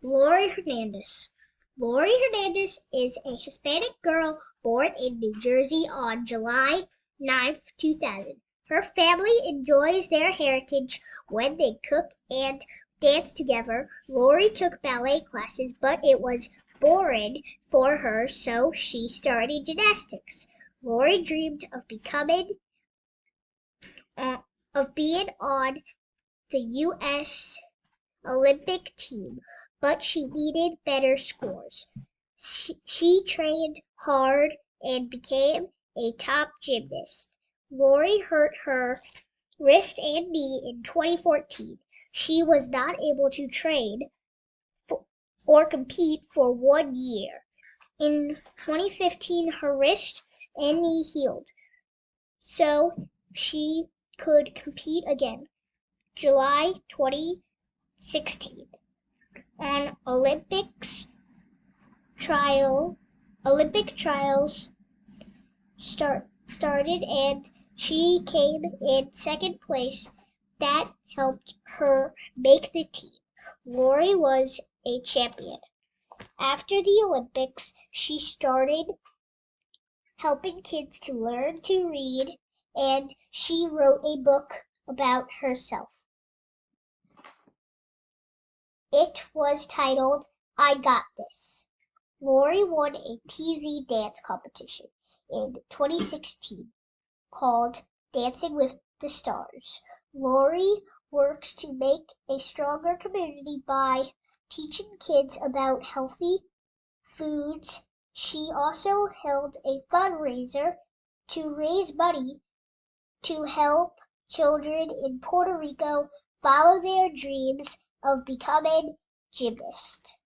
Lori Hernandez. Lori Hernandez is a Hispanic girl born in New Jersey on July 9th, 2000. Her family enjoys their heritage when they cook and dance together. Lori took ballet classes, but it was boring for her, so she started gymnastics. Lori dreamed of being on the U.S. Olympic team, but she needed better scores. She trained hard and became a top gymnast. Lori hurt her wrist and knee in 2014. She was not able to train or compete for 1 year. In 2015, her wrist and knee healed, so she could compete again. July 2016. On Olympic trials started and she came in second place. That helped her make the team. Lori was a champion. After the Olympics, she started helping kids to learn to read, and she wrote a book about herself. It was titled I Got This. Lori won a TV dance competition in 2016 called Dancing with the Stars. Lori works to make a stronger community by teaching kids about healthy foods. She also held a fundraiser to raise money to help children in Puerto Rico follow their dreams of becoming gymnasts.